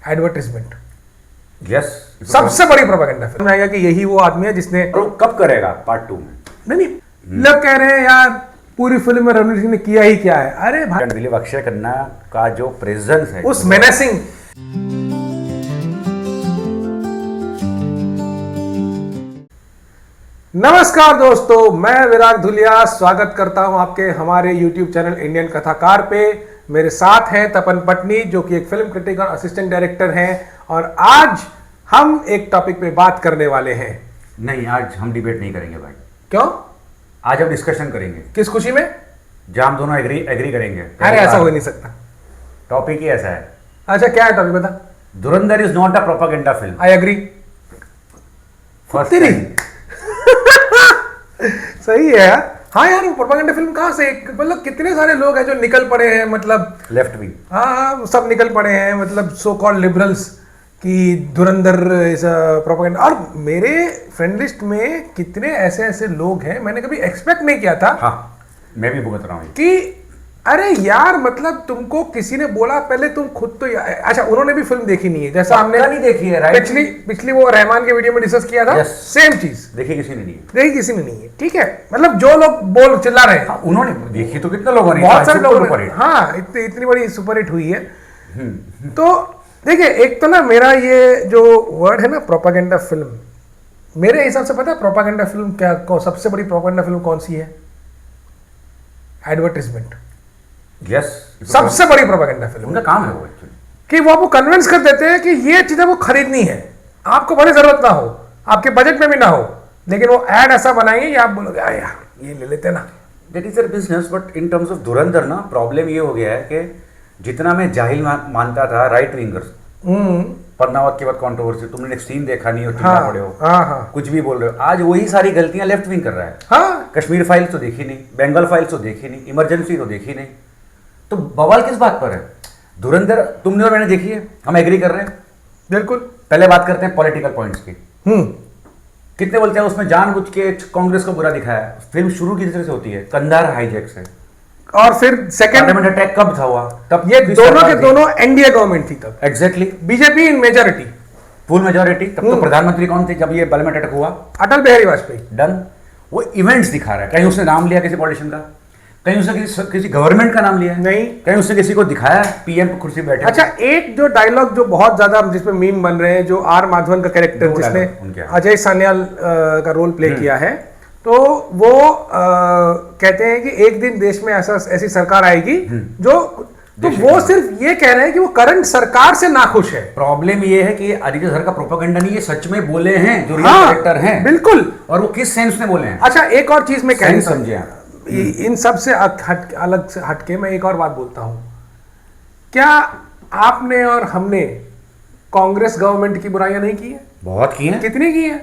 Advertisement. Yes, सबसे बड़ी propaganda film आएगा कि यही वो आदमी है जिसने। और वो कब करेगा पार्ट 2 में? नहीं, लोग कह रहे हैं यार पूरी फिल्म में रणवीर सिंह ने किया ही क्या है। अरे भाई बिलीव अक्षय खन्ना का जो प्रेजेंस है उस मेनेसिंग। नमस्कार दोस्तों, मैं विराग धुलिया स्वागत करता हूं आपके हमारे YouTube चैनल इंडियन कथाकार पे। मेरे साथ हैं तपन पटनी जो कि एक फिल्म क्रिटिक और असिस्टेंट डायरेक्टर हैं, और आज हम एक टॉपिक पे बात करने वाले हैं। नहीं, आज हम डिबेट नहीं करेंगे भाई। क्यों? आज हम डिस्कशन करेंगे। किस खुशी में? जहां हम दोनों एग्री करेंगे। अरे ऐसा हो नहीं सकता। टॉपिक ही ऐसा है। अच्छा क्या है टॉपिक बता। Dhurandhar is not a propaganda film. I agree. सही है यार। हाँ यार, प्रोपेगेंडा फिल्म कहाँ से, मतलब कितने सारे लोग हैं जो निकल पड़े हैं, मतलब लेफ्ट विंग। हाँ सब निकल पड़े हैं, मतलब सो कॉल्ड लिबरल्स कि धुरंधर इज प्रोपेगेंडा। और मेरे फ्रेंड लिस्ट में कितने ऐसे ऐसे लोग हैं, मैंने कभी एक्सपेक्ट नहीं किया था। हाँ, मैं भी भुगत रहा हूँ कि अरे यार, मतलब तुमको किसी ने बोला पहले, तुम खुद तो अच्छा उन्होंने भी फिल्म देखी नहीं है, जैसा हमने नहीं देखी है। राइट, पिछली वो रहमान के वीडियो में डिस्कस किया था। सेम चीज देखी किसी ने नहीं है। देखी किसी ने नहीं है। ठीक है, मतलब जो लोग बोल चिल्ला रहे हैं। हाँ, उन्होंने देखी तो कितने लोगों ने, बहुत सारे लोग। हाँ, इतनी बड़ी सुपर हिट हुई है। तो देखिए, एक तो ना मेरा ये जो वर्ड है ना प्रोपेगेंडा फिल्म, मेरे हिसाब से पता है प्रोपेगेंडा फिल्म क्या, सबसे बड़ी प्रोपेगेंडा फिल्म कौन सी है? एडवर्टाइजमेंट। यस, सबसे बड़ी प्रोपेगेंडा फिल्म। उनका काम है वो एक्चुअली, कि वो आपको कन्विंस कर देते हैं कि ये चीजें वो खरीदनी है, आपको बड़ी जरूरत ना हो, आपके बजट में भी ना हो, लेकिन वो एड ऐसा बनाएंगे कि आप बोलोगे यार ये ले लेते ना। That is their business. But in terms of धुरंधर ना प्रॉब्लम ये हो गया है कि जितना मैं जाहिल मानता था राइट विंगर्स, पद्मावत के बाद कंट्रोवर्सी, तुमने नेक्स्ट सीन देखा नहीं हो, चिल्ला पड़े हो, हाँ, कुछ भी बोल रहे हो, आज वही सारी गलतियां लेफ्ट विंग कर रहा है। हाँ, कश्मीर फाइल्स तो देखी नहीं, बंगाल फाइल्स तो देखी नहीं, इमरजेंसी तो देखी नहीं, तो बवाल किस बात पर है? धुरंधर तुमने और मैंने देखी है, हम एग्री कर रहे हैं बिल्कुल। पहले बात करते हैं पॉलिटिकल पॉइंट्स की। कितने बोलते हैं उसमें जानबूझ के कांग्रेस को बुरा दिखाया। फिल्म शुरू किस तरह से होती है? कंधार हाईजैक से, और फिर सेकंड पार्लियामेंट अटैक कब था हुआ? तब ये दोनों के दोनों एनडीए गवर्नमेंट थी तब। Exactly, BJP in majority, full majority. तब तो प्रधानमंत्री कौन थे जब ये पार्लियामेंट अटैक हुआ? अटल बिहारी वाजपेयी। डन। वो इवेंट्स दिखा रहा है, कहीं उसने नाम लिया किसी पॉलिटिशियन का, कहीं उसने किसी गवर्नमेंट का नाम लिया है, नहीं, कहीं उसने किसी को दिखाया पीएम कुर्सी पे बैठे। अच्छा, एक जो डायलॉग जो बहुत ज्यादा जिसमें मीम बन रहे हैं, जो आर माधवन का कैरेक्टर जिसने अजय सान्याल का रोल प्ले किया है, तो वो कहते हैं कि एक दिन देश में ऐसी सरकार आएगी जो, तो वो सिर्फ ये कह रहे हैं कि वो करंट सरकार से नाखुश है। प्रॉब्लम ये है कि आदित्य सर का प्रोपेगेंडा नहीं, ये सच में बोले हैं जो रियल हाँ, कैरेक्टर हैं। बिल्कुल। और वो किस सेंस में बोले हैं? अच्छा, एक और चीज मैं कहना समझे आप? इन सब से अलग से हटके मैं एक और बात बोलता हूं। क्या आपने और हमने कांग्रेस गवर्नमेंट की बुराइयां नहीं की है? बहुत की हैं। कितनी की है?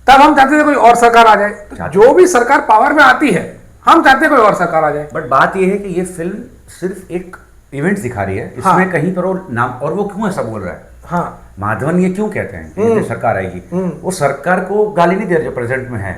तब हम चाहते थे कोई और सरकार आ जाए, तो जो भी सरकार पावर में आती है हम चाहते हैं कोई और सरकार आ जाए। बट बात यह है कि ये फिल्म सिर्फ एक इवेंट दिखा रही है, इसमें हाँ, कहीं पर वो नाम, और वो क्यों ऐसा बोल रहा है? हाँ, माधवन ये क्यों कहते हैं कि सरकार आएगी? वो सरकार को गाली नहीं दे रहे जो प्रेजेंट में है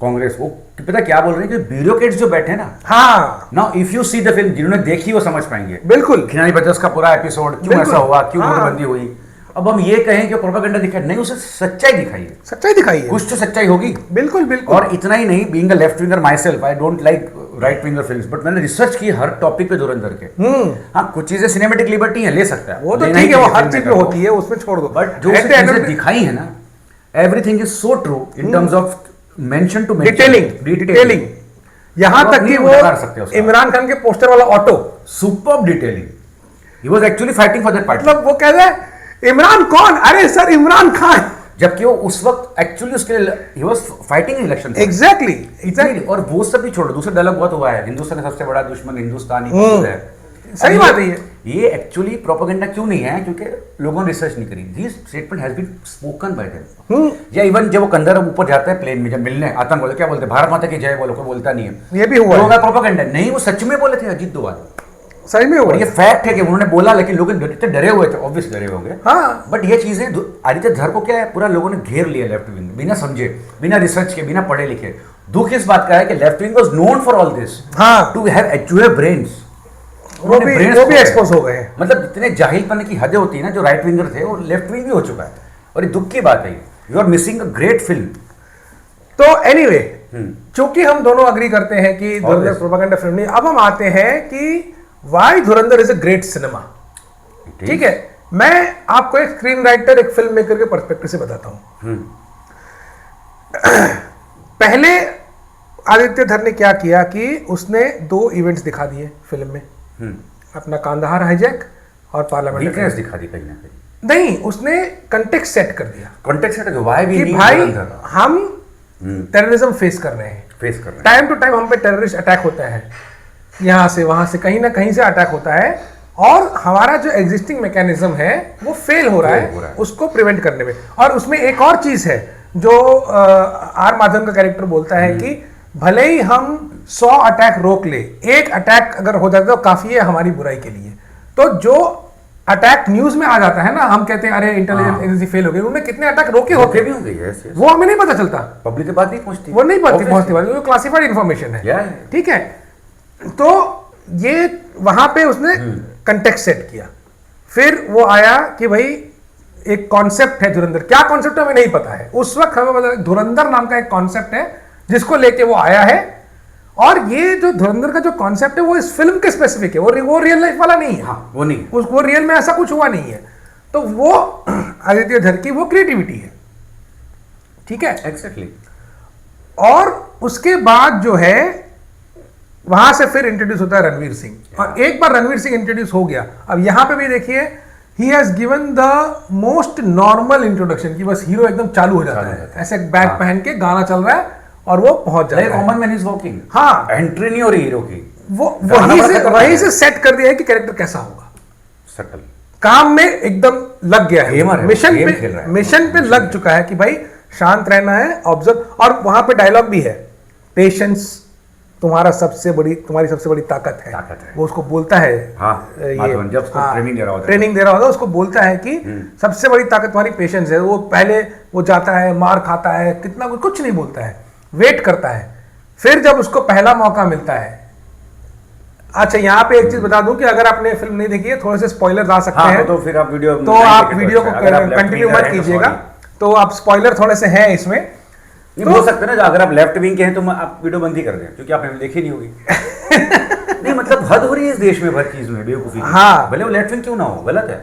कांग्रेस। वो पता क्या बोल रहे हैं कि ब्यूरोक्रेट्स जो बैठे ना, हाँ, now if you see the film, जिन्होंने देखी वो समझ पाएंगे। बिल्कुल। खिलाड़ी बचस का पूरा एपिसोड क्यों ऐसा हुआ, क्यों नोटबंदी हुई। अब हम ये कहें कि प्रोपेगेंडा दिखाई नहीं, उसे सच्चाई दिखाई है। सच्चाई दिखाई है, कुछ तो सच्चाई होगी। बिल्कुल बिल्कुल। और इतना ही नहीं, being a left winger my self, I don't like right winger films, but मैंने रिसर्च की हर टॉपिक पे धुरंधर के। हाँ, कुछ चीजें सिनेमेटिक लिबर्टी है, ले सकता है वो तो ठीक है, वो हर चीज में होती है, उसमें छोड़ दो। बट जो चीजें दिखाई है ना, everything is so true in terms of mention to detailing. यहां तक कि वो इमरान खान के पोस्टर वाला ऑटो, सुपर्ब डिटेलिंग। ही was actually fighting for that party. मतलब वो कह रहे हैं इमरान कौन? अरे सर, इमरान खान। जबकि वो उस वक्त एक्चुअली उसके he was fighting election. Exactly. और वो सब भी छोड़ो, दूसरा डायलॉग बहुत हुआ है, हिंदुस्तान का सबसे बड़ा दुश्मन हिंदुस्तानी है। सही बात है। ये एक्चुअली प्रोपेगेंडा क्यों नहीं है? क्योंकि लोगों ने रिसर्च नहीं करी। This statement has been spoken by them. या इवन जब वो कंधर ऊपर जाता है प्लेन में, जब मिलने आतंक बोले, क्या बोलते हैं? भारत माता की जय बोलो, कोई बोलता नहीं है। ये भी हुआ है प्रोपेगेंडा नहीं, वो सच में बोले थे अजीत दोवाल। सही में हुआ। ये फैक्ट है कि उन्होंने बोला, लेकिन लोग डरे हुए थे, ऑब्वियसली डरे होंगे। हाँ, बट ये चीजें आदित्य धर को क्या है, पूरा लोगों ने घेर लिया लेफ्ट विंग, बिना समझे, बिना रिसर्च के, बिना पढ़े लिखे। दुख इस बात का है कि left wing was known for all this, हाँ, टू हैव ब्रेन्स। वो भी एक्सपोज हो गए। मतलब इतने जाहिलपन की हदें होती है ना, जो राइट विंगर थे वो लेफ्ट विंग भी हो चुका है, और ये दुख की बात है, you are missing a great film. तो एनीवे, चूंकि हम दोनों अग्री करते हैं कि धुरंधर प्रोपेगेंडा फिल्म नहीं, अब हम आते हैं कि Y Dhurandhar is a great cinema. ठीक है, मैं आपको एक स्क्रीन राइटर, एक फिल्म मेकर के पर्सपेक्टिव से बताता हूं। पहले आदित्य धर ने क्या किया कि उसने 2 इवेंट्स दिखा दिए फिल्म में, अपना कांधार हाईजैक और पार्लियामेंट दिखा दी कहीं ना कहीं। नहीं, उसने कंटेक्स्ट सेट कर दिया। Context set why we need भाई हम टेररिज्म फेस कर रहे हैं, टाइम टू टाइम हम पे टेररिस्ट अटैक होता है, यहां से वहां से कहीं ना कहीं से अटैक होता है, और हमारा जो एग्जिस्टिंग मैकेनिज्म है वो फेल हो रहा है उसको प्रिवेंट करने में। और उसमें एक और चीज है जो आर माधवन का कैरेक्टर बोलता है कि भले ही हम 100 अटैक रोक ले, एक अटैक अगर हो जाता है तो काफी है हमारी बुराई के लिए। तो जो अटैक न्यूज में आ जाता है ना, हम कहते हैं अरे इंटेलिजेंस एजेंसी फेल हो गई, उन्होंने कितने अटैक रोके होते भी होंगे, वो हमें नहीं पता चलता, पब्लिक के पास नहीं पहुंचती, वो नहीं पहुंचती, वो क्लासिफाइड इंफॉर्मेशन है। ठीक है, तो ये वहां पे उसने कंटेक्स्ट सेट किया। फिर वो आया कि भाई एक कॉन्सेप्ट है धुरंधर, क्या कॉन्सेप्ट है हमें नहीं पता है, उस वक्त हमें पता है धुरंधर नाम का एक कॉन्सेप्ट है जिसको लेके वो आया है, और ये जो धुरंधर का जो कॉन्सेप्ट है वो इस फिल्म के स्पेसिफिक है, वो रियल लाइफ वाला नहीं है। हाँ, वो नहीं, वो रियल में ऐसा कुछ हुआ नहीं है। तो वो आदित्य धर की वो क्रिएटिविटी है। ठीक है, एग्जैक्टली। और उसके बाद जो है वहां से फिर इंट्रोड्यूस होता है रणवीर सिंह, और एक बार रणवीर सिंह इंट्रोड्यूस हो गया, अब यहां पे भी देखिए he has given the most normal introduction की बस हीरो एकदम चालू हो जाता है, ऐसे बैग पहन के गाना चल रहा है और वो पहुंच जाता है, कॉमन मैन इज वॉकिंग। हाँ, एंट्री नहीं हो रही हीरो की, वो वहीं से सेट कर दिया है कि कैरेक्टर कैसा होगा, सटल काम में एकदम लग गया है, मिशन पे लग चुका है कि भाई शांत रहना है, ऑब्जर्व। और वहां पे डायलॉग भी है, पेशेंस तुम्हारी सबसे बड़ी ताकत है। वो उसको बोलता है, जब ट्रेनिंग दे रहा होता है उसको बोलता है कि सबसे बड़ी ताकत तुम्हारी पेशेंस है। वो पहले वो जाता है, मार खाता है, कितना कुछ नहीं बोलता है, वेट करता है। फिर जब उसको पहला मौका मिलता है, अच्छा यहाँ पे एक चीज बता दूं कि अगर आपने फिल्म नहीं देखी है, थोड़े से स्पॉइलर आ सकते हैं, तो फिर आप वीडियो को कंटिन्यू मत कीजिएगा, तो आप स्पॉइलर थोड़े से हैं इसमें। तो हो सकता है ना, अगर आप लेफ्ट विंग के हैं तो आप वीडियो बंद ही कर दें, क्योंकि आपने देखी नहीं होगी। नहीं, मतलब हद हो रही है इस देश में हर चीज में बेवकूफी। हाँ, भले वो लेफ्ट विंग क्यों ना हो, गलत है।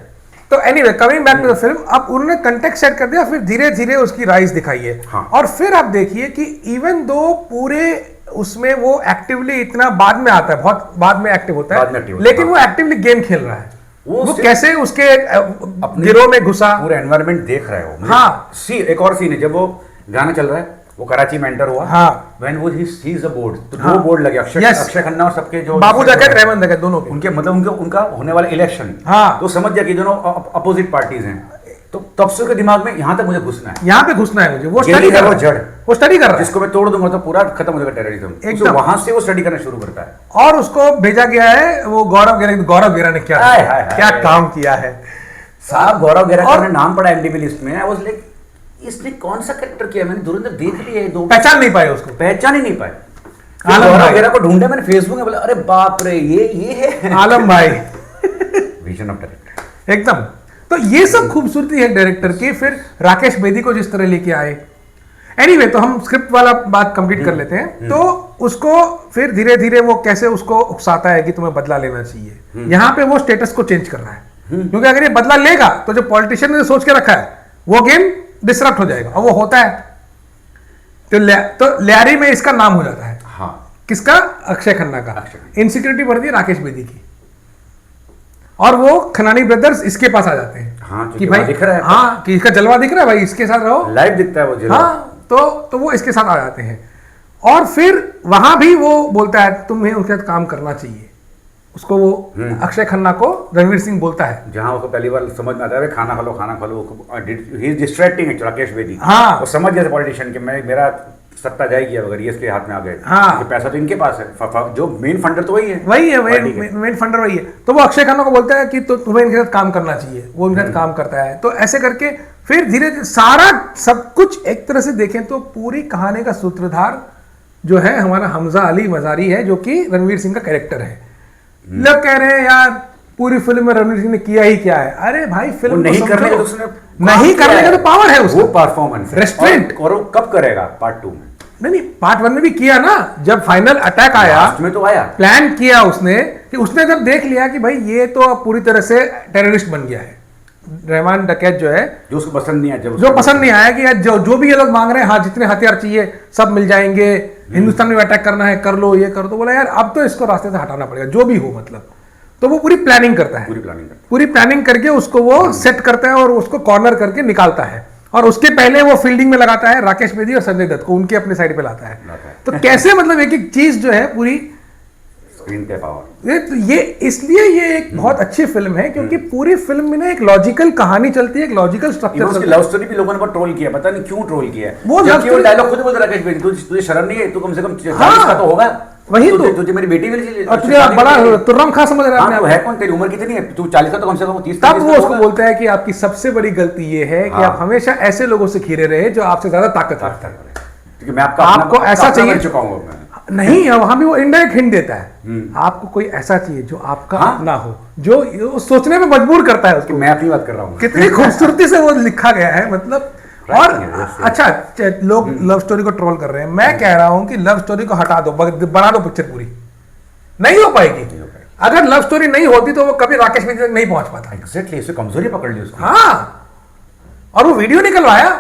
तो anyway, coming back to the film, अब उन्होंने कंटेक्स्ट सेट कर दिया, फिर धीरे धीरे उसकी राइज दिखाई है। और फिर आप देखिए कि इवन दो पूरे उसमें वो एक्टिवली इतना बाद में आता है, बहुत बाद में एक्टिव होता है, लेकिन वो एक्टिवली गेम खेल रहा है। वो कैसे उसके गिरोह में घुसा, पूरा एनवायरनमेंट देख रहा है वो। हाँ, एक और सीन है जब वो गाना चल रहा है, वो कराची में एंटर हुआ। हाँ, व्हेन वो ही सीज द बोर्ड, तो दो बोर्ड लगे, अक्षय खन्ना और सबके जो बाबू जैकेट, रहमान जैकेट, दोनों के, उनके मतलब उनका होने वाला इलेक्शन। हाँ, तो समझ गया कि दोनों अपोजिट पार्टीज हैं। तो तब से उसके दिमाग में यहाँ तक मुझे घुसना है, यहाँ पे घुसना है मुझे। वो स्टडी कर रहा है, वो स्टडी कर रहा है, जिसको मैं तोड़ दूंगा तो पूरा खत्म हो जाएगा टेररिज्म। तो वहां से वो स्टडी करना शुरू करता है, और उसको भेजा गया है वो गौरव गेरा ने क्या काम किया है साहब। गौरव गेरा का नाम पड़ा एमडीबी लिस्ट में। आई वाज लाइक, इसने कौन सा कैरेक्टर किया? मैंने धुरंधर देख लिया है, दो पहचान नहीं पाए उसको, पहचान ही नहीं पाए। गौरव गेरा को ढूंढा मैंने फेसबुक में, बोला अरे बाप रे ये है आलम भाई। विजन ऑफ डायरेक्टर एकदम। तो ये सब खूबसूरती है डायरेक्टर की। फिर राकेश बेदी को जिस तरह लेके आए, एनीवे, तो हम स्क्रिप्ट वाला बात कंप्लीट कर लेते हैं। तो उसको फिर धीरे धीरे वो कैसे उसको उकसाता है कि तुम्हें बदला लेना चाहिए। यहाँ पे वो स्टेटस को चेंज कर रहा है, क्योंकि अगर ये बदला लेगा तो जो पॉलिटिशियन ने सोच के रखा है वो गेम डिसरप्ट हो जाएगा, और वो होता है। तो ल्यारी में इसका नाम हो जाता है। हाँ, किसका? अक्षय खन्ना का। इनसिक्योरिटी बढ़ती है राकेश बेदी की, और वो खन्नानी ब्रदर्स इसके पास आ जाते हैं। हाँ, कि भाई दिख रहा है, हाँ, कि इसका जलवा दिख रहा है भाई, इसके साथ रहो, लाइव दिखता है वो जलवा। हाँ, तो वो इसके साथ आ जाते हैं। और फिर वहां भी वो बोलता है तुम्हें उनके साथ काम करना चाहिए। उसको वो अक्षय खन्ना को रणवीर सिंह बोलता है, जहां उसको पहली बार समझ में आता है खाना खा लो, he is distracting Rakesh Bedi. हाँ, वो समझ गया पॉलिटिशियन कि मेरा सत्ता जाएगी अगर ये इसके हाथ में आ गए। हाँ, पैसा तो इनके पास है, जो मेन फंडर तो वही है, मेन फंडर वही है। तो वो अक्षय खन्ना को बोलता है कि तो तुम्हें इनके साथ काम करना चाहिए, वो इनके साथ काम करता है। तो ऐसे करके फिर धीरे धीरे सारा सब कुछ एक तरह से देखें तो पूरी कहानी का सूत्रधार जो है हमारा हमजा अली मजारी है, जो कि रणवीर सिंह का कैरेक्टर है। लोग कह रहे हैं यार पूरी फिल्म में रणवीर सिंह ने किया ही क्या है। अरे भाई फिल्म नहीं करने का तो उसने नहीं करने का तो पावर है उसको, वो परफॉर्मेंस रेस्टोरेंट। और वो कब करेगा पार्ट 2 में? नहीं पार्ट 1 में भी किया ना, जब फाइनल अटैक आया में तो आया, प्लान किया उसने कि उसने जब देख लिया कि भाई ये तो अब पूरी तरह से टेररिस्ट बन गया है, रहमान डकैत जो है, जो उसको पसंद नहीं आया, जो पसंद नहीं आया कि यार जो भी ये लोग मांग रहे हैं, हाँ जितने हथियार चाहिए सब मिल जाएंगे, हिंदुस्तान में अटैक करना है कर लो, ये कर दो, बोला यार अब तो इसको रास्ते से हटाना पड़ेगा जो भी हो, मतलब तो वो पूरी प्लानिंग करता है, पूरी प्लानिंग करके उसको वो सेट करता है और उसको कॉर्नर करके निकालता है, और उसके पहले वो फील्डिंग में लगाता है राकेश बेदी और संजय दत्त को, उनके अपने साइड पे लाता है। तो कैसे मतलब एक एक चीज जो है पूरी स्क्रीन पे पावर, ये इसलिए ये एक बहुत अच्छी फिल्म है क्योंकि पूरी फिल्म में ना एक लॉजिकल कहानी चलती है, एक लॉजिकल स्ट्रक्चर। उसकी लव स्टोरी भी लोगों ने बहुत ट्रोल किया, पता नहीं क्यों ट्रोल किया। वो डायलॉग खुद बोलते राकेश बेदी, तुझे शर्म नहीं है, तू कम से कम 40 का तो होगा, वही तो तुझे मेरी बेटी मिली और तुझे बड़ा तुर्रम खा समझ रहा है, है कौन, तेरी उम्र कितनी है, तू 40 का तो कम से कम 30। तब वो उसको बोलता है कि आपकी सबसे बड़ी गलती ये है कि आप हमेशा ऐसे लोगों से घिरे रहे जो आपसे ज्यादा ताकत रखता है, क्योंकि मैं आपको ऐसा चाहिए चुका हूं नहीं, वहां भी वो इनडायरेक्ट हिंट देता है, आपको कोई ऐसा चाहिए जो आपका अपना हो, जो सोचने में मजबूर करता है उसको। मैं अपनी बात कर रहा हूँ, कितनी खूबसूरती से वो लिखा गया है, मतलब। और अच्छा लोग लव स्टोरी को ट्रोल कर रहे हैं, मैं कह रहा हूं कि लव स्टोरी को हटा दो, बना दो पिक्चर पूरी, नहीं हो पाएगी। अगर लव स्टोरी नहीं होती तो वो कभी राकेश बेदी तक नहीं पहुंच पाता। एग्जैक्टली, इसे कमजोरी पकड़ ली उसकी। हाँ, और वो वीडियो निकलवाया,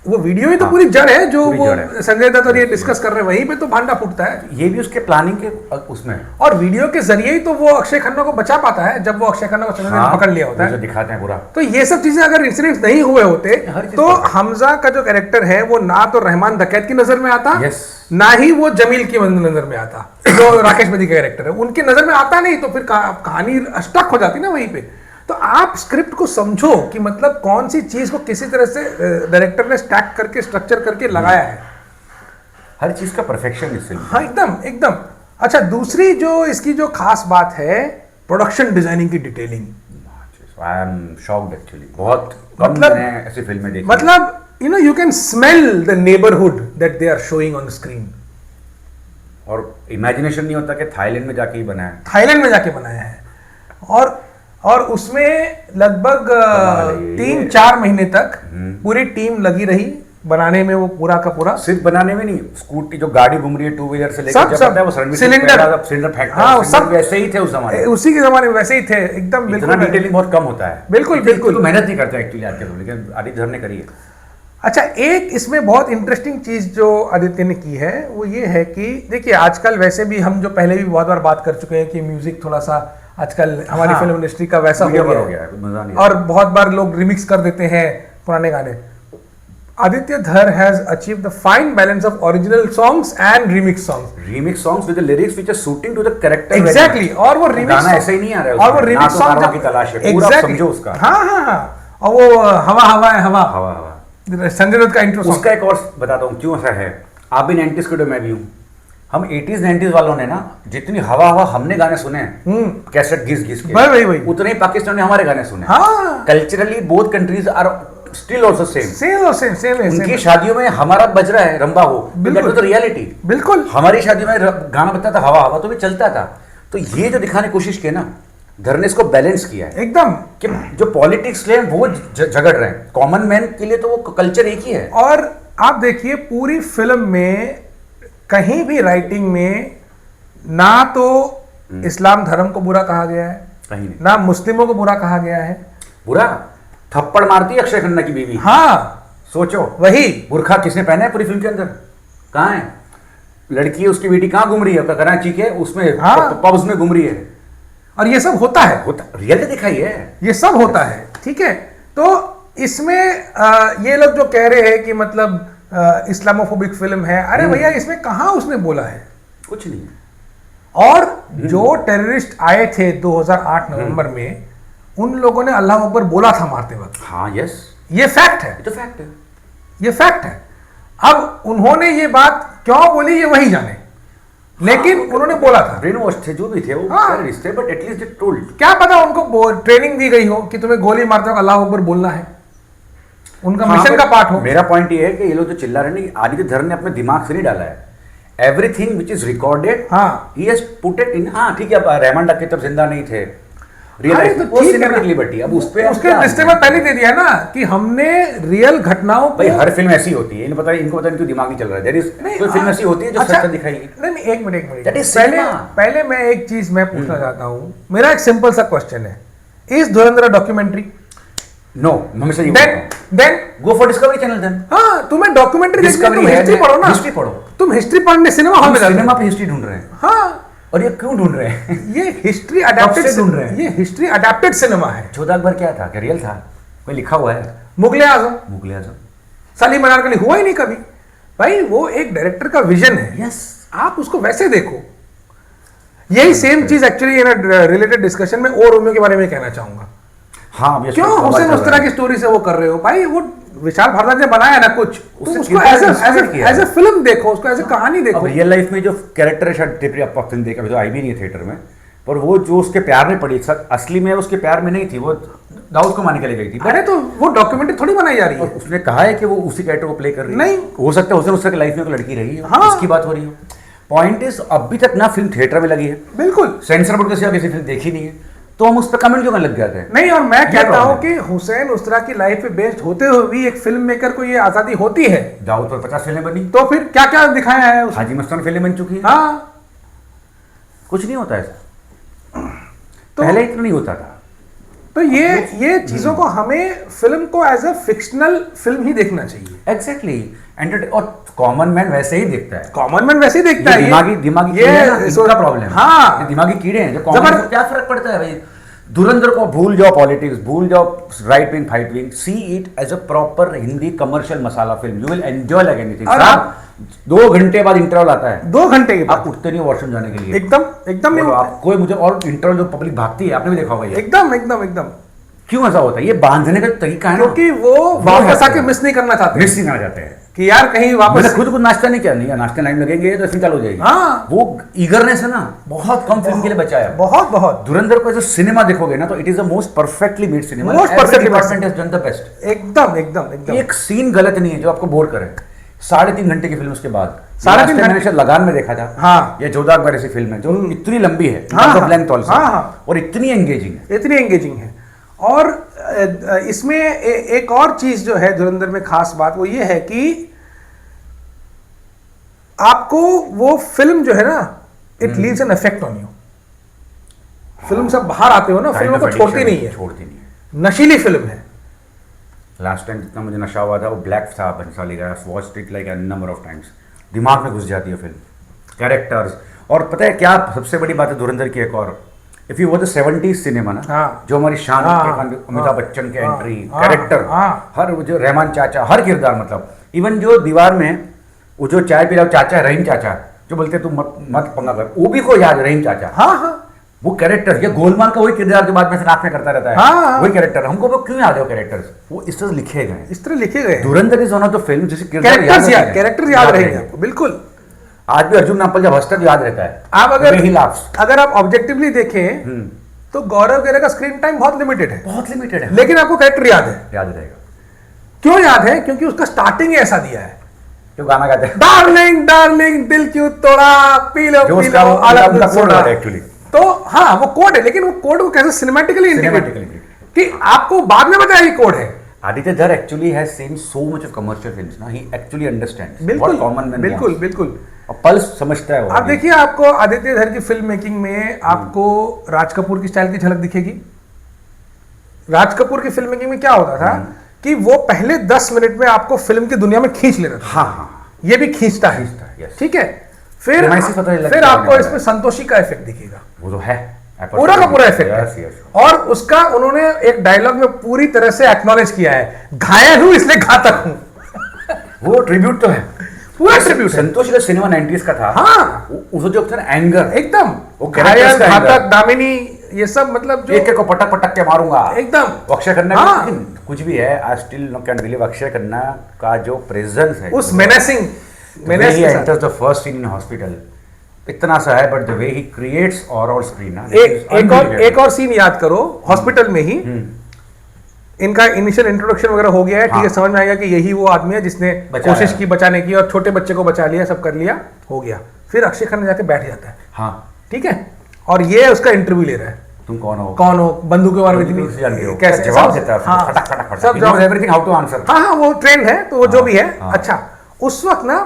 वो वीडियो ही तो पूरी जड़ है जो वो संजय दत्त और ये डिस्कस कर रहे हैं, वहीं पे तो भांडा फूटता है। ये भी उसके प्लानिंग के उसमें, और वीडियो के जरिए ही तो वो अक्षय खन्ना को बचा पाता है, जब वो अक्षय खन्ना को संजय दत्त पकड़ लिया होता है, दिखाते हैं पूरा। तो ये सब चीजें अगर इंसिडेंट्स नहीं हुए होते तो हमजा का जो कैरेक्टर है वो ना तो रहमान डकैत की नजर में आता, ना ही वो जमील की नजर में आता, जो राकेश बेदी का कैरेक्टर है उनकी नजर में आता नहीं, तो फिर कहानी स्टक हो जाती ना वहीं पे। तो आप स्क्रिप्ट को समझो कि मतलब कौन सी चीज को किसी तरह से डायरेक्टर ने स्टैक करके स्ट्रक्चर करके लगाया है, हर चीज का परफेक्शन इस फिल्म। हाँ एकदम एकदम। अच्छा, दूसरी जो इसकी जो खास बात है, प्रोडक्शन डिजाइनिंग की detailing. I am shocked actually, बहुत कम मैंने ऐसी फिल्में देखी। मतलब you can smell the neighborhood that they are showing on the screen। और इमेजिनेशन नहीं होता कि थाईलैंड में जाके ही बनाया है, थाईलैंड में जाके बनाया है, और उसमें लगभग 3-4 महीने तक पूरी टीम लगी रही बनाने में, वो पूरा का पूरा। सिर्फ बनाने में नहीं, स्कूटी जो गाड़ी घूम रही है 2 व्हीलर से लेकर जब वो सिलेंडर फेंकता है, सब वैसे ही थे उस जमाने, उसी के जमाने में वैसे ही थे एकदम। इतना डिटेलिंग बहुत कम होता है, बिल्कुल बिल्कुल, तो मेहनत नहीं करते एक्चुअली आज के लोग, लेकिन आदित्य धर ने करी है। अच्छा, एक इसमें बहुत इंटरेस्टिंग चीज जो आदित्य ने की है वो ये है कि देखिए आजकल वैसे भी हम जो पहले भी बहुत बार बात कर चुके हैं कि म्यूजिक थोड़ा सा आजकल हमारी फिल्म इंडस्ट्री का वैसा हो गया है, मजा नहीं, और बहुत बार लोग रिमिक्स कर देते हैं पुराने गाने। Aditya Dhar has achieved the fine balance of original songs and remix songs with the lyrics which are suiting to the character. Exactly, और वो रिमिक्स गाना ऐसे ही नहीं आ रहा है, और वो रिमिक्स सॉन्ग की तलाश है, पूरा समझो उसका। हां, और वो हवा हवा है हवा संजय दत्त का इंट्रो सॉन्ग, उसका एक और बताता हूँ क्यों ऐसा है। आप भी 90s के, मैं भी हूँ, हम 80s 90s वालों ने ना जितनी हवा हवा हमने गाने सुने कैसेट घिस घिस के, वही उतने ही पाकिस्तान ने हमारे गाने सुने। Culturally both countries are still also same. उनकी शादियों में हमारा बज रहा है रंबा हो, दैट वाज रियलिटी। बिल्कुल, हमारी शादियों में गाना बजता था हवा हवा, तो भी चलता था। तो ये जो दिखाने की कोशिश की ना धर ने, इसको बैलेंस किया है एकदम, कि जो पॉलिटिक्स ले वो झगड़ रहे हैं, कॉमन मैन के लिए तो वो कल्चर एक ही है। और आप देखिए पूरी फिल्म में कहीं भी राइटिंग में ना तो इस्लाम धर्म को बुरा कहा गया है, कहीं नहीं, ना मुस्लिमों को बुरा कहा गया है। बुरा थप्पड़ मारती है अक्षय खन्ना की बीवी, हाँ सोचो, वही बुरखा किसने पहना है पूरी फिल्म के अंदर, कहाँ है लड़की, है उसकी बेटी कहाँ घूम रही है, कराची के उसमें पब्स में घूम रही है, और ये सब होता है, रियलिटी दिखाई है, ये सब होता है। ठीक है, तो इसमें ये लोग जो कह रहे हैं कि मतलब इस्लामोफोबिक फिल्म है, अरे भैया इसमें कहाँ उसने बोला है, कुछ नहीं। और जो टेररिस्ट आए थे 2008 नवंबर में, उन लोगों ने अल्लाह अकबर बोला था मारते वक्त। हाँ, यस, ये फैक्ट है, तो फैक्ट है, ये फैक्ट है। अब उन्होंने ये बात क्यों बोली ये वही जाने, लेकिन उन्होंने बोला था, ब्रेन वॉश थे जो भी थे वो टेररिस्ट थे, बट एटलीस्ट दे टोल्ड। क्या पता उनको ट्रेनिंग दी गई हो कि तुम्हें गोली मारते वक्त अल्लाह अकबर बोलना है, उनका मिशन का पार्ट हो। मेरा पॉइंट ये है कि ये लोग जो चिल्ला रहे हैं, आदित्य धर ने अपने दिमाग से नहीं डाला है, everything which is recorded, हाँ, he has put it in. हाँ ठीक है, अब रहमान डक्के तब जिंदा नहीं थे, रियल अरे लाइफ तो वो ठीक है सिनेमेटिकली ना। बटी, अब उस पे उसके डिस्क्लेमर पहले दे दिया ना कि हमने रियल घटनाओं भाई को, हर फिल्म ऐसी होती है, इनको पता नहीं क्यों दिमाग नहीं चल रहा है। There is कोई फिल्म ऐसी होती है जो अच्छा, सच दिखाएगी। नहीं एक मिनट That is पहले cinema. पहले मैं एक चीज मैं पूछना चाहता हूँ, मेरा एक सिंपल सा क्वेश्चन है, इज धुरंधर डॉक्यूमेंट्री? नो, हमेशा ये बोलता हूँ, then go for Discovery channel then. हाँ, तुम्हें डॉक्यूमेंट्री देखनी है, Discovery तुम है, हिस्ट्री पढ़ो ना, हिस्ट्री पढ़ो। तुम हिस्ट्री पढ़ने सिनेमा हॉल में जाते सिनेमा हो। पे हिस्ट्री ढूंढ रहे हैं, हाँ, और ये क्यों ढूंढ रहे हैं? ये हिस्ट्री कब अडेप्टेड से ढूंढ रहे हैं? ये हिस्ट्री अडेप्टेड सिनेमा है। चौदह अकबर क्या था, क्या रियल था? कोई लिखा हुआ है? मुगले आजम, मुगले आजम, सलीम अनारकली हुआ ही नहीं कभी। भाई वो एक डायरेक्टर का विजन है, यस, आप उसको वैसे देखो। यही सेम चीज एक्चुअली रिलेटेड डिस्कशन में और रोमियो के बारे में कहना चाहूंगा। हाँ, ये क्यों इसमें हुसैन बात उस तरह कर की रहे स्टोरी से वो कर रहे हो? भाई वो विशाल भारद्वाज ने बनाया ना कुछ, तो उससे उसको कितना inspired किया एज ए है। फिल्म देखो, उसको एज ए कहानी हैं। देखो। अब रियल लाइफ में जो कैरेक्टर है, शायद टिपरी आपका फिल्म देखा, अभी तो आई भी नहीं है थिएटर में, पर वो जो उसके प्यार में पड़ी, असली में उसके प्यार में नहीं थी, वो दाऊद को मारने के लिए गई थी। अरे तो वो डॉक्यूमेंट्री थोड़ी बनाई जा रही और है। उसने कहा है कि वो उसी कैरेक्टर को प्ले कर रही है। नहीं। हो सकता है उस तरह की लाइफ में कोई लड़की रही है, हाँ। इसकी बात हो रही हो। पॉइंट इज अभी तक ना फिल्म थिएटर में लगी है, बिल्कुल सेंसर बोर्ड के सिवा किसी फिल्म देखी नहीं है, तो हम उस पर कमेंट क्यों करने लग जाते हैं? नहीं। और मैं कहता problem हूं है। कि हुसैन उस तरह की लाइफ पे बेस्ड होते हुए भी एक फिल्म मेकर को ये आजादी होती है, दाऊद पर 50 फिल्में बनी, तो फिर क्या क्या दिखाया है उसने? हाजी मस्तान फिल्म बन चुकी है। हाँ, कुछ नहीं होता ऐसा, तो पहले इतना नहीं होता था। तो ये चीजों को हमें फिल्म को एज अ फिक्शनल फिल्म ही देखना चाहिए। एग्जैक्टली, और कॉमन मैन वैसे ही देखता है। कॉमन मैन वैसे ही देखता है। दिमागी कीड़े हैं ना, इनका प्रॉब्लम है। हाँ, ये दिमागी कीड़े हैं जो कॉमन को क्या फर्क पड़ता है भाई? धुरंधर को भूल जाओ, पॉलिटिक्स भूल जाओ, right wing fight wing, see it as a proper Hindi commercial masala film, you will enjoy like anything. और आप 2 घंटे बाद इंटरवल आता है, 2 घंटे के आप बाद उठते नहीं वॉशरूम जाने के लिए, एकदम नहीं और होता। आप कोई मुझे, और इंटरवल जो पब्लिक भागती है, आपने भी देखा होगा ये, एकदम क्यों ऐसा होता है? ये बांधने का तरीका है ना, क्योंकि वो वापस आके मिस नहीं करना चाहते, मिस नहीं करना चाहते हैं कि यार कहीं वापस। मैंने खुद को नाश्ता नहीं किया, नहीं नाश्ते लाइन लगेंगे तो फिल्म चालू हो जाएगी। हाँ, वो ईगरनेस है ना, बहुत कम फिल्म के लिए बचा है। बहुत धुरंधर को जो सिनेमा देखोगे ना, तो it is the most perfectly made cinema, Most perfectly made department has done the best. एकदम एक सीन गलत नहीं है जो आपको बोर करे। 3.5 घंटे की फिल्म उसके बाद 3.5 घंटे मैंने शायद लगान में देखा था। हाँ, ये जोधा अकबर ऐसी फिल्म है जो इतनी लंबी है, हाँ, लेंथ ऑल्सो, हाँ, और इतनी एंगेजिंग है, इतनी एंगेजिंग है। और इसमें एक और चीज जो है धुरंधर में खास बात वो ये है कि आपको वो फिल्म जो है ना, it leaves an effect on you. Film सब बाहर आते हो ना, फिल्मों को छोड़ती नहीं है, नशीली फिल्म है। लास्ट टाइम जितना मुझे नशा हुआ था वो ब्लैक था बंसाली का, watched it like a number of times, दिमाग में घुस जाती है फिल्म, कैरेक्टर्स। और पता है क्या सबसे बड़ी बात है धुरंधर की एक और, इफ यू वो 70s सिनेमा ना, हाँ, जो हमारी शान, अमिताभ बच्चन के एंट्री, कैरेक्टर, हर वो जो रहमान चाचा, हर किरदार, मतलब इवन जो दीवार में वो जो चाय पिलाओ चाचा, रहीम चाचा, जो बोलते तू मत पंगा कर, वो भी को याद, रहीम चाचा, हाँ, वो कैरेक्टर, ये गोलमाल का वही किरदार जो बाद में नाक में करता रहता है, हाँ, वही कैरेक्टर, हमको वो क्यों याद है? वो कैरेक्टर्स वो इस तरह लिखे गए, इस तरह लिखे गए। धुरंधर is one of the film जिसे कैरेक्टर्स याद रहेंगे आपको, बिल्कुल। आज भी अर्जुन नामपल जब हंसता है याद रहता है। आप अगर आप ऑब्जेक्टिवली देखें तो गौरव गेरा का स्क्रीन टाइम बहुत लिमिटेड है, लेकिन आपको कैरेक्टर याद रहेगा। क्यों याद है? क्योंकि उसका स्टार्टिंग ही ऐसा दिया है, जो गाना गाते हैं, डार्लिंग डार्लिंग दिल क्यों तोड़ा, पी लो एक्चुअली। तो हाँ, वो कोड है, लेकिन वो कोड को कैसे सिनेमैटिकली इंटीग्रेट कि आपको बाद में बताया ये कोड है। Aditya Dhar actually has seen so much of commercial films ना, he actually understands what common man, बिल्कुल और पल्स समझता है वो। आप देखिए, आपको आदित्य धर की फिल्म मेकिंग में आपको राज कपूर की स्टाइल की झलक दिखेगी। राज कपूर की फिल्म मेकिंग में क्या होता था कि वो पहले 10 मिनट में आपको फिल्म की दुनिया में खींच ले रहा था। हाँ, ये भी खींचता है, ठीक है। फिर आपको इसमें संतोषी का इफेक्ट दिखेगा, वो तो है पूरा का पूरा इफेक्ट है। और उसका उन्होंने एक डायलॉग में पूरी तरह से एक्नॉलेज किया है, घायल हूं इसलिए घातक हूं। वो ट्रिब्यूट तो है, पूरा ट्रिब्यूट। संतोष का सिनेमा 90s का था। हाँ, उसको जो था एंगर, एकदम वो घायल, घातक, दामिनी, ये सब मतलब जो एक को पटक पटक के मारूंगा एकदम। अक्षय खन्ना, हाँ, कुछ भी है, I still no can believe Akshaye Khanna का जो प्रेजेंस है, उस menacing he enters the first scene in hospital, इतना सा है, but the way he creates और स्क्रीन ना, एक और सीन याद करो हॉस्पिटल में ही, इनका इनिशियल इंट्रोडक्शन वगैरह हो गया है, ठीक है, समझ में आ गया कि यही वो आदमी है जिसने कोशिश की बचाने की और छोटे बच्चे को बचा लिया, सब कर लिया, हो गया। फिर अक्षय खन्ना जाके बैठ जाता है, हाँ ठीक है, और ये उसका इंटरव्यू ले रहा है, तुम कौन हो, बंदूक के बारे में कैसे जवाब देता है, फटाफट सब जवाब, एवरीथिंग हाउ टू आंसर। हाँ हाँ, वो ट्रेंड है, तो वो जो भी है। अच्छा, उस वक्त ना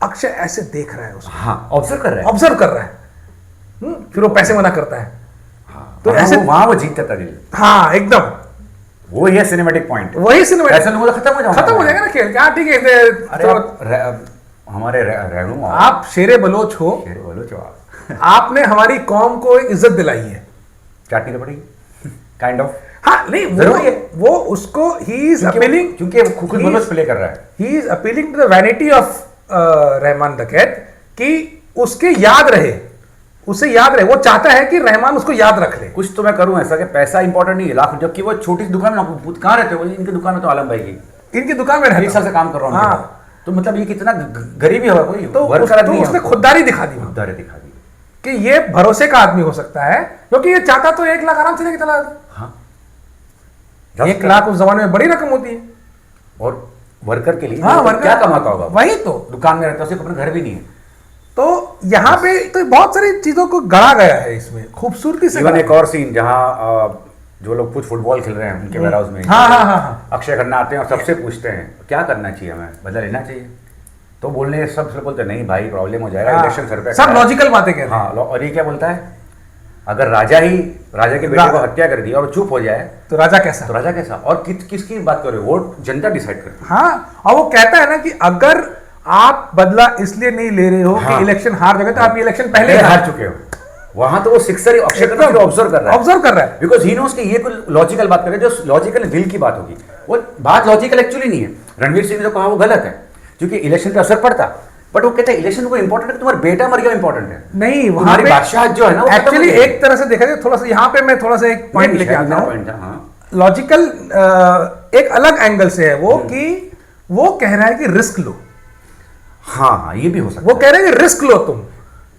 अक्षय ऐसे देख रहा है उसको, हाँ, ऑब्जर्व कर रहा है, फिर वो पैसे मना करता है, तो ऐसे वहां वो जीतता था दिल। हाँ एकदम, वो ये सिनेमैटिक पॉइंट, वही सिनेमैटिक, ऐसा नहीं खत्म हो जाएगा ना खेल, क्या ठीक है। अरे हमारे रहनु, आप शेरे बलोच हो, आपने हमारी कौम को इज्जत दिलाई है, चाटनी तो पड़ेगी काइंड ऑफ। हाँ नहीं, वो उसको ही इज अपीलिंग, क्योंकि खुद बलोच प्ले कर रहा है, he is appealing to the vanity of Rehman Dakait, कि उसके याद रहे, उसे याद रहे, वो चाहता है कि रहमान उसको याद रख ले। कुछ तो मैं करूं ऐसा कि पैसा इंपॉर्टेंट नहीं है, लाख, जबकि वो छोटी सी दुकान में कहाँ रहते हो, इनकी दुकान में तो आलम भाई की, इनकी दुकान में रहता, 1 साल से काम कर रहा हूँ। हाँ, तो मतलब ये कितना गरीबी होगा कोई, तो उसने खुददारी दिखा दी कि ये भरोसे का आदमी हो सकता है, क्योंकि ये चाहता तो 1 लाख आराम से लेके चला जाता। हाँ, 1 लाख उस जमाने में बड़ी रकम होती है, और वर्कर के लिए, हाँ, वर्कर क्या कमाता होगा, वही तो, दुकान में रहता है, उसके अपने घर भी नहीं है। तो यहाँ पे तो बहुत सारी चीजों को गढ़ा गया है इसमें, खूबसूरती से। एक और सीन जहाँ जो लोग कुछ फुटबॉल खेल रहे हैं उनके वेयर हाउस में, हाँ, अक्षय खन्ना आते हैं और सबसे पूछते हैं क्या करना चाहिए, हमें बदला लेना चाहिए, तो बोलने सब बोलते नहीं भाई प्रॉब्लम हो जाएगा, इलेक्शन सर पे, सब लॉजिकल बातें कहते हैं। हाँ, और ये क्या बोलता है, अगर राजा के बेटे को हत्या कर दी और चुप हो जाए तो राजा कैसा, और किसकी बात कर रहे हो, वोट जनता डिसाइड करती है। हाँ, और वो कहता है ना कि अगर आप बदला इसलिए नहीं ले रहे हो कि इलेक्शन हार जाओगे, तो आप इलेक्शन पहले हार चुके हो। वहां तो वो सिक्सर अक्षय खन्ना को ऑब्जर्व कर रहा है, बिकॉज ही नोस कि ये कोई लॉजिकल बात कर रहे हैं, जो लॉजिकल दिल की बात होगी, वो बात लॉजिकल एक्चुअली नहीं है। रणवीर सिंह ने जो कहा वो गलत है, क्योंकि इलेक्शन पे असर पड़ता, बट वो कहते हैं इलेक्शन को इंपॉर्टेंट है, तुम्हारा बेटा मर गया इंपॉर्टेंट है नहीं, हमारी बादशाह जो है ना, एक्चुअली एक तरह से देखा जाए, थोड़ा सा यहाँ पे मैं थोड़ा सा एक पॉइंट लेके आता हूँ, लॉजिकल एक अलग एंगल से है वो, कि वो कह रहा है कि रिस्क लो। हाँ, ये भी हो सकता है, वो कह रहे हैं कि रिस्क लो,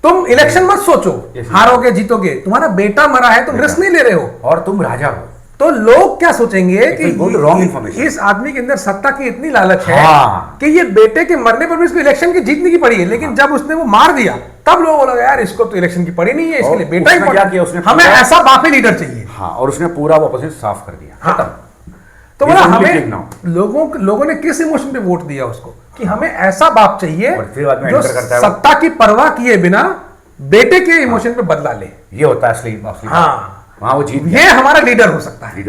तुम इलेक्शन मत सोचो हारोगे जीतोगे, तुम्हारा बेटा मरा है, तुम रिस्क नहीं ले रहे हो, और तुम राजा हो, तो लोग क्या सोचेंगे कि रॉन्ग इन्फॉर्मेशन, इस आदमी के अंदर सत्ता की इतनी लालच है हाँ, कि ये बेटे के मरने पर भी इसको इलेक्शन की जीतने की पड़ी है, लेकिन जब उसने वो मार दिया तब लोगों को लगा यार इसको तो इलेक्शन की पड़ी नहीं है, इसके लिए बेटा ही क्या किया उसने, हमें ऐसा बाप ही लीडर चाहिए। हाँ, और उसने पूरा वो अपोजिशन साफ कर दिया। हाँ, तो बोला हमें लोगों ने किस इमोशन पे वोट दिया उसको, कि हमें ऐसा बाप चाहिए जो सत्ता की परवाह किए बिना बेटे के इमोशन पे बदला ले। ये होता है असली। हाँ, वहां वो जीत, ये हमारा लीडर हो सकता है,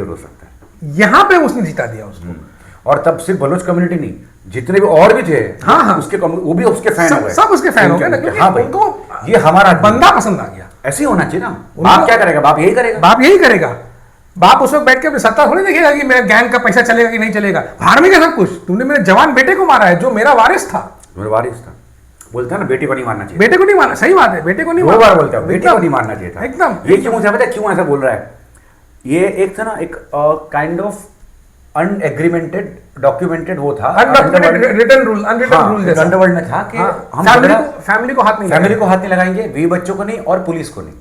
यहाँ पे उसने जीता दिया उसको। और तब सिर्फ बलोच कम्युनिटी नहीं, जितने भी और भी थे, हाँ, उसके वो भी उसके फैन हो गए, सब उसके फैन हो गए, क्योंकि उनको ये हमारा बंदा पसंद आ गया। ऐसे ही होना चाहिए ना, बाप क्या करेगा, बाप यही करेगा। बाप उस वक्त बैठ के अपनी सत्ता थोड़ी देखेगा कि मेरे गैंग का पैसा चलेगा कि नहीं चलेगा, भाड़ में क्या सब कुछ, तुमने मेरे जवान बेटे को मारा है जो मेरा वारिस था। बोलता है ना, बेटे को नहीं मारना चाहिए, बेटे को नहीं मारना, सही बात है, बेटे को नहीं मारना, बार बोलता है बेटे को नहीं मारना चाहिए था एकदम। ये क्यों मुझे पता है क्यों ऐसा बोल रहा है, ये एक था ना, एक काइंड ऑफ अनएग्रीमेंटेड डॉक्यूमेंटेड वो था, रिटन रूल जैसा अंडरवर्ल्ड में था कि हम फैमिली को हाथ नहीं लगाएंगे, बीवी बच्चों को नहीं और पुलिस को नहीं,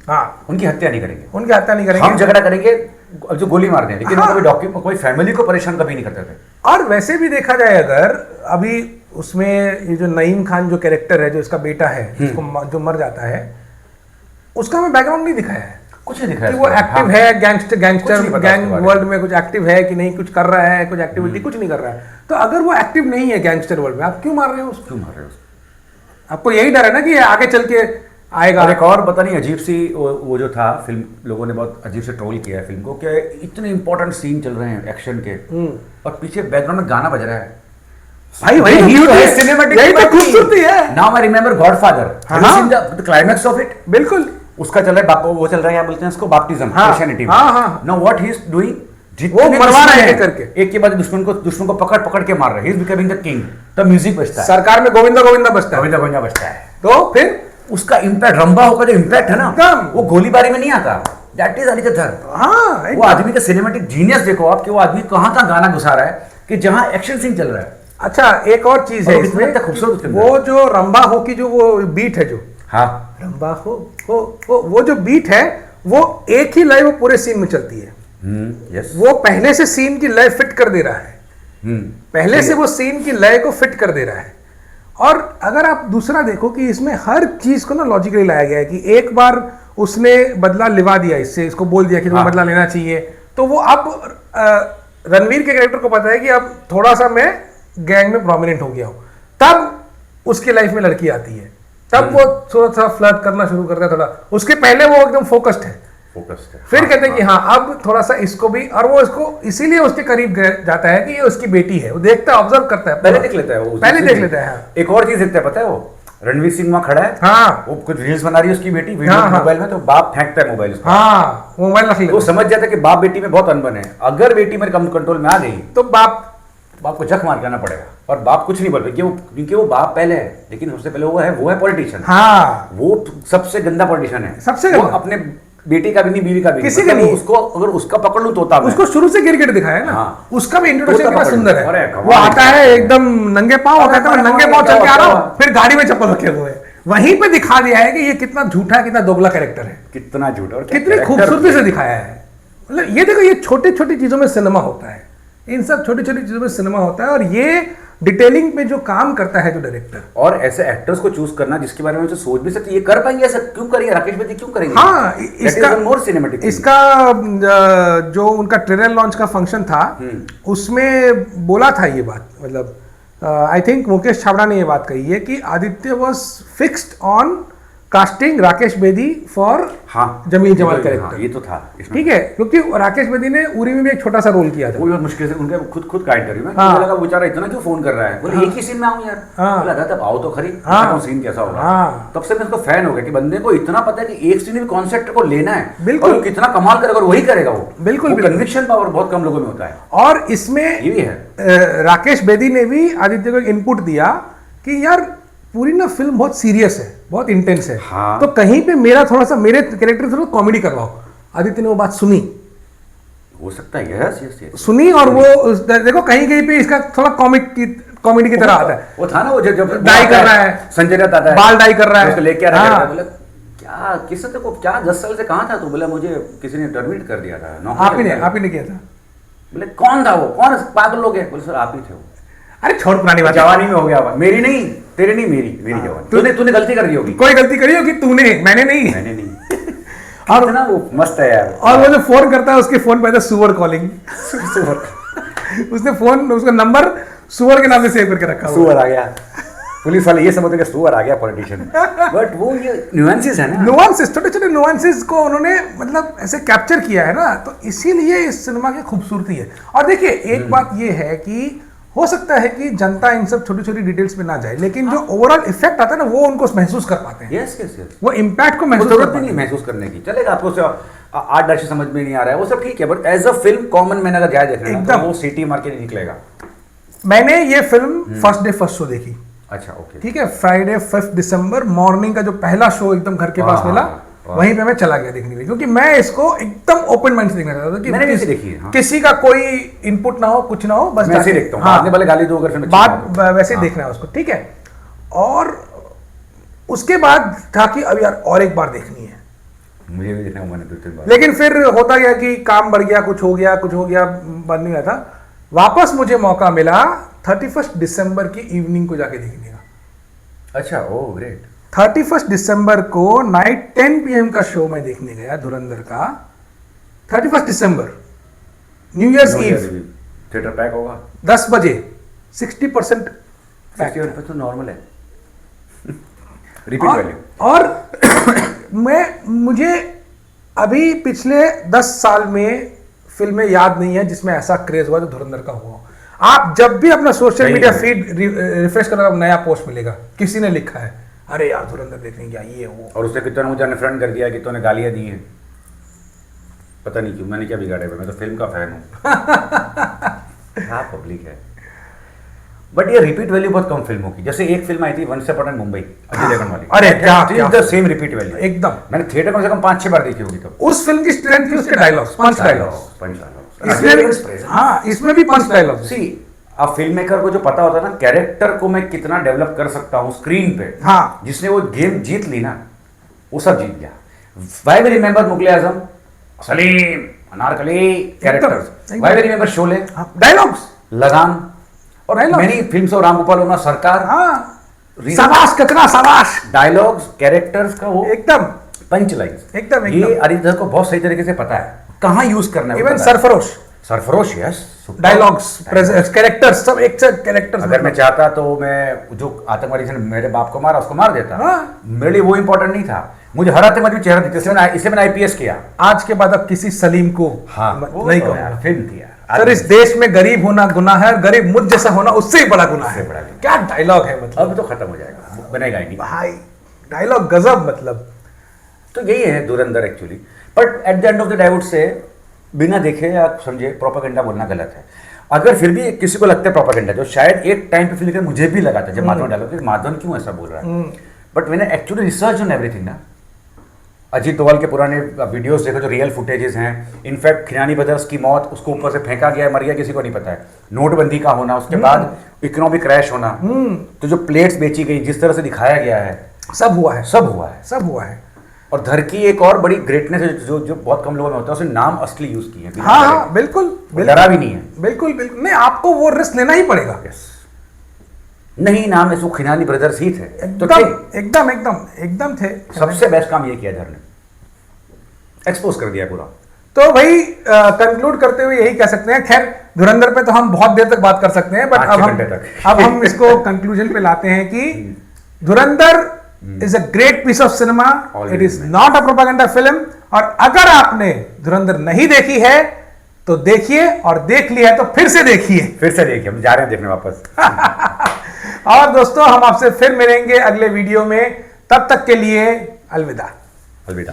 उनकी हत्या नहीं करेंगे, हम झगड़ा करेंगे जो गोली मार दें, लेकिन कोई फैमिली को परेशान कभी नहीं करते थे। और वैसे भी देखा जाए अगर अभी उसमें ये जो नईम खान जो कैरेक्टर है, जो इसका बेटा है, जो मर जाता है, उसका हमें बैकग्राउंड नहीं दिखाया है, कुछ नहीं दिखाया, वो एक्टिव है गैंगस्टर गैंग वर्ल्ड में, कुछ एक्टिव है कि नहीं, कुछ कर रहा है, कुछ एक्टिविटी कुछ नहीं कर रहा है। तो अगर वो एक्टिव नहीं है गैंगस्टर वर्ल्ड में, आप क्यों मार रहे हो उसको? आपको यही डर है ना कि ये आगे चल के आएगा। एक और पता नहीं अजीब सी वो जो था फिल्म, लोगों ने बहुत अजीब से ट्रोल किया है फिल्म को, कि इतने इंपॉर्टेंट सीन चल रहे हैं एक्शन के और पीछे बैकग्राउंड में गाना बज रहा है। भाई वही सिनेमैटिक, यही तो खूबसूरती है। Now I remember godfather, have you seen the climax of it? बिल्कुल, उसका चल रहा है, वो चल रहा है, क्या बोलते हैं उसको, बैप्टिज्म, क्रिश्चियनिटी में। Now what he is doing, वो मरवा रहे हैं करके, एक के बाद दुश्मन को पकड़ के मार रहे हैं, he is becoming the king, तो म्यूजिक बजता है, सरकार में गोविंदा गोविंदा बजता है, तो फिर उसका इंपैक्ट, रंबा होकर जो इंपैक्ट है ना, वो गोलीबारी में नहीं आता, दैट इज अली कथर। हाँ, वो आदमी का सिनेमैटिक जीनियस देखो आप, कि वो आदमी कहां गाना घुसा रहा है कि जहां एक्शन सीन चल रहा है। अच्छा, एक और चीज है इसमें खूबसूरत, वो जो रंबा हो की जो वो बीट है, जो रंबा हो वो जो बीट है, वो एक ही लाइन वो पूरे सीन में चलती है, यस, वो पहले से सीन की लय फिट कर दे रहा है, पहले से वो सीन की लय को फिट कर दे रहा है। और अगर आप दूसरा देखो कि इसमें हर चीज को ना लॉजिकली लाया गया है कि एक बार उसने बदला लिवा दिया, इससे इसको बोल दिया कि तुम्हें बदला लेना चाहिए, तो वो अब रणवीर के कैरेक्टर को पता है कि अब थोड़ा सा मैं गैंग में प्रोमिनेंट हो गया हूं, तब उसकी लाइफ में लड़की आती है, तब वो थोड़ा सा फ्लर्ट करना शुरू करता है थोड़ा, उसके पहले वो एकदम फोकस्ड है। फिर कहते हैं कि हाँ अब थोड़ा सा इसको भी, और वो इसको इसीलिए उसके करीब जाता है कि ये उसकी बेटी है, वो देखता है, ऑब्जर्व करता है, पहले देख लेता है वो, पहले देख लेता है। एक और चीज देखता है, पता है वो रणवीर सिंह वहां खड़ा है, हाँ, वो कुछ रील्स बना रही है उसकी बेटी वीडियो मोबाइल में, तो बाप फेंकता है मोबाइल उसको, हाँ मोबाइल रख लेता है, वो समझ जाता है कि बाप बेटी में बहुत अनबन है, अगर बेटी मेरे कम कंट्रोल में आ गई तो बाप को जख मार करना पड़ेगा, और बाप कुछ नहीं बोल पाएगा क्योंकि वो बाप पहले है, लेकिन उससे पहले वो है पॉलिटिशियन। हाँ, वो सबसे गंदा पॉलिटिशियन है, सबसे वो गंदा, अपने बेटी का भी नहीं, बीवी का भी किसी का नहीं। उसको अगर उसका पकड़ लूं तोता, उसको शुरू से गिरगिट दिखाया है ना, हाँ, उसका भी इंट्रोडक्शन कितना सुंदर है, वो वो आता है एकदम नंगे पांव, कहता है मैं नंगे पांव चल के आ रहा हूँ, फिर गाड़ी में चप्पल रखे हुए, वहीं पे दिखा दिया है कि ये कितना झूठा, कितना दोगला कैरेक्टर है, कितना झूठा, और कितनी खूबसूरती से दिखाया है। मतलब ये देखो, ये छोटी छोटी चीजों में सिनेमा होता है, इन सब छोटी छोटी चीजों में सिनेमा होता है, और ये डिटेलिंग पे जो काम करता है जो डायरेक्टर, और ऐसे एक्टर्स को चूज करना जिसके बारे में उसे सोच भी सकते, ये कर पाएंगे, ऐसा क्यों करेंगे, राकेश बेदी क्यों करेंगे? हाँ, इसका मोर सिनेमैटिक, इसका जो उनका ट्रेलर लॉन्च का फंक्शन था उसमें बोला था ये बात, मतलब आई थिंक मुकेश छाबड़ा ने ये बात कही है कि Aditya was fixed on casting Rakesh Bedi for Jameel Jamal character. ये तो था, ठीक है, क्योंकि राकेश बेदी ने उरी में भी एक छोटा सा रोल किया था, वो बहुत मुश्किल से, उनका खुद का इंटरव्यू में मुझे लगा बेचारा इतना क्यों फोन कर रहा है, बोले एक ही सीन में आऊं यार, लगा तब आओ तो खरी, सीन कैसा होगा, तब से मैं उसको फैन हो गया कि बंदे को इतना पता है कि एक सीन में कॉन्सेप्ट को लेना है, बिल्कुल कितना कमाल करेगा, और वही करेगा वो, बिल्कुल कन्विक्शन पावर बहुत कम लोगों में होता है। और इसमें ये भी है, राकेश बेदी ने भी आदित्य को एक इनपुट दिया कि यार पूरी ना फिल्म बहुत सीरियस है, बहुत इंटेंस है, हाँ। तो कहीं पे मेरा थोड़ा सा, मेरे कैरेक्टर थोड़ा कॉमेडी करवाओ। आदित्य ने वो बात सुनी, हो सकता है यस, सुनी, और वो देखो कहीं कहीं पे इसका थोड़ा कॉमेडी की तरह आता है, वो था ना, वो जब डाई कर रहा है, संजय दत्त आता है, बाल डाई कर रहा है, उसको लेके आ रहा है, बोला क्या किसने को क्या 10 साल से कहाँ था, तो बोला मुझे किसी ने टर्मिनेट कर दिया था, आप ही ने किया था। बोले कौन था वो, कौन पागल लोग है, बोले सर आप ही थे वो। अरे छोड़ पुरानी बात, जवानी में हो गया, मेरी नहीं, तेरी नहीं, मेरी जवानी, तूने गलती कर दी होगी, कोई गलती करी होगी तूने, मैंने नहीं और ना वो मस्त है यार, और वो जो फोन करता है उसके फोन पे आता है सुअर कॉलिंग, उसने फोन, उसका नंबर सुअर के नाम से सेव करके रखा, सुअर आ गया, पुलिस वाले ये समझते कि सुअर आ गया पॉलिटिशियन, बट वो ये नुआंसेस है ना, नुआंसेस, छोटे छोटे नुआंसेस को उन्होंने मतलब ऐसे कैप्चर किया है ना, तो इसीलिए इस सिनेमा की खूबसूरती है। और देखिए एक बात ये है कि हो सकता है कि जनता इन सब छोटी छोटी डिटेल्स पे ना जाए, लेकिन जो ओवरऑल इफेक्ट आता है ना, वो उनको महसूस कर पाते हैं। यस, वो इम्पैक्ट को महसूस जरूरत नहीं महसूस करने की, चलेगा आपको आर्ट डायरेक्शन समझ में नहीं आ रहा है, वो सब ठीक है, but as a film common man अगर जाए देखना एकदम, वो सिटी मार के नहीं निकलेगा। मैंने ये film first day first show देखी, अच्छा ओके, ठीक है, फ्राइडे 5 दिसंबर मॉर्निंग का जो पहला शो एकदम घर के पास मिला, वहीं पे मैं चला गया देखने के लिए, क्योंकि मैं इसको एकदम ओपन माइंड से देखना चाहता था कि मैंने वैसे देखी है, हाँ। किसी का कोई इनपुट ना हो, कुछ ना हो, बस मैं ऐसे देखता हूं, हाँ, आपने भले गाली दो अगर बात वैसे ही देखना है उसको, ठीक है। और उसके बाद था कि अब यार और एक बार देखनी है, मुझे भी देखना है, मैंने 2-3 बार, लेकिन फिर होता गया कि काम बढ़ गया, कुछ हो गया बंद नहीं हुआ था। वापस मुझे मौका मिला 31 दिसंबर की इवनिंग को जाके देखने का। अच्छा, ओह ग्रेट। 31 दिसंबर को नाइट 10 PM का शो मैं देखने गया धुरंधर का। 31 दिसंबर new year's eve, theatre pack होगा 10 बजे, 60% पैक तो नॉर्मल है, रिपीट वैल्यू। और मुझे अभी पिछले 10 साल में फिल्में याद नहीं है जिसमें ऐसा क्रेज हुआ जो धुरंधर का हुआ। आप जब भी अपना सोशल मीडिया फीड रिफ्रेश करो, नया पोस्ट मिलेगा, किसी ने लिखा है अरे यार धुरंधर देखने गया ये वो, और उससे कितना मुझे अनफ्रेंड कर दिया, कितने गालियां दी हैं, पता नहीं क्यों, मैंने क्या बिगाड़ा है, मैं तो फिल्म का फैन हूँ। हाँ पब्लिक है, बट ये रिपीट वैल्यू बहुत कम फिल्मों की, जैसे एक फिल्म आई थी once upon a Mumbai, Ajay Devgn वाली, अरे क्या द सेम रिपीट वैल्यू एकदम, मैंने थिएटर कम से कम 5-6 बार देखी होगी। तब उस फिल्म की स्ट्रेंथ थी उसके डायलॉग्स, पंच डायलॉग्स, इसमें भी पंच डायलॉग्स। सी अब फिल्म मेकर को जो पता होता है ना, कैरेक्टर को मैं कितना डेवलप कर सकता हूँ स्क्रीन पे, हाँ, जिसने वो गेम जीत ली ना, वो सब जीत गया। Why we remember Mughal-e Azam, Salim Anarkali characters, why we remember Sholay, dialogues, Lagaan और many films of Ram Gopal Varma Sarkar, शाबाश कचरा शाबाश, डायलॉग्स, कैरेक्टर्स का वो एकदम पंच लाइन्स, एकदम ये अरिंदर को बहुत सही तरीके से पता है कहाँ यूज करना है। Even Sarfarosh, Sarfarosh, yes, dialogues, characters, सब एक से कैरेक्टर्स। अगर मैं चाहता तो मैं जो आतंकवादी ने मेरे बाप को मारा उसको मार देता, मेरे लिए वो इंपॉर्टेंट नहीं था, मुझे हर आतंकवादी चेहरा दिखता, इसे मैंने आईपीएस किया। आज के बाद अब किसी सलीम को नहीं कहो यार, फिल्म थी यार। सर इस देश में गरीब होना गुनाह है, गरीब मुझ जैसा होना उससे ही बड़ा गुनाह है। क्या डायलॉग है, मतलब अब तो खत्म हो जाएगा, बनेगा ही नहीं भाई, डायलॉग गजब। मतलब तो यही है धुरंधर actually. But at the end of the day I would say, बिना देखे या समझे प्रोपेगेंडा बोलना गलत है। अगर फिर भी किसी को लगता है प्रोपेगेंडा, जो शायद एक टाइम पे फिल्म मुझे भी लगा था जब माधवन डायलॉग, माधवन क्यों ऐसा बोल रहा है, बट मैंने एक्चुअली रिसर्च ऑन एवरीथिंग ना, अजीत डोभाल के पुराने वीडियोस देखो जो रियल फुटेजेस हैं। इनफैक्ट खिलानी ब्रदर्स की मौत, उसको ऊपर से फेंका गया है, मर गया, किसी को नहीं पता है। नोटबंदी का होना, उसके बाद इकोनॉमिक क्रैश होना, तो जो प्लेट्स बेची गई, जिस तरह से दिखाया गया है, सब हुआ है, सब हुआ है, सब हुआ है। और धर की एक और बड़ी ग्रेटनेस है जो जो बहुत कम लोगों में होता है, उसने नाम असली यूज किए हैं। हाँ, बिल्कुल, डरा भी नहीं है, बिल्कुल बिल्कुल नहीं, आपको वो रिस्क लेना ही पड़ेगा। नहीं, नाम है खिलानी ब्रदर्स ही थे, एकदम एकदम एकदम थे। सबसे बेस्ट काम ये किया धर ने, एक्सपोज कर दिया पूरा। तो भाई कंक्लूड करते हुए यही कह सकते हैं, खैर धुरंधर पे तो हम बहुत देर तक बात कर सकते हैं, बट अब हम इसको कंक्लूजन पे लाते हैं कि Dhurandhar is a great piece of cinema, it is not a propaganda film. और अगर आपने धुरंधर नहीं देखी है तो देखिए, और देख लिया है तो फिर से देखिए, हम जा रहे हैं देखने वापस। और दोस्तों हम आपसे फिर मिलेंगे अगले वीडियो में, तब तक के लिए अलविदा। अलविदा।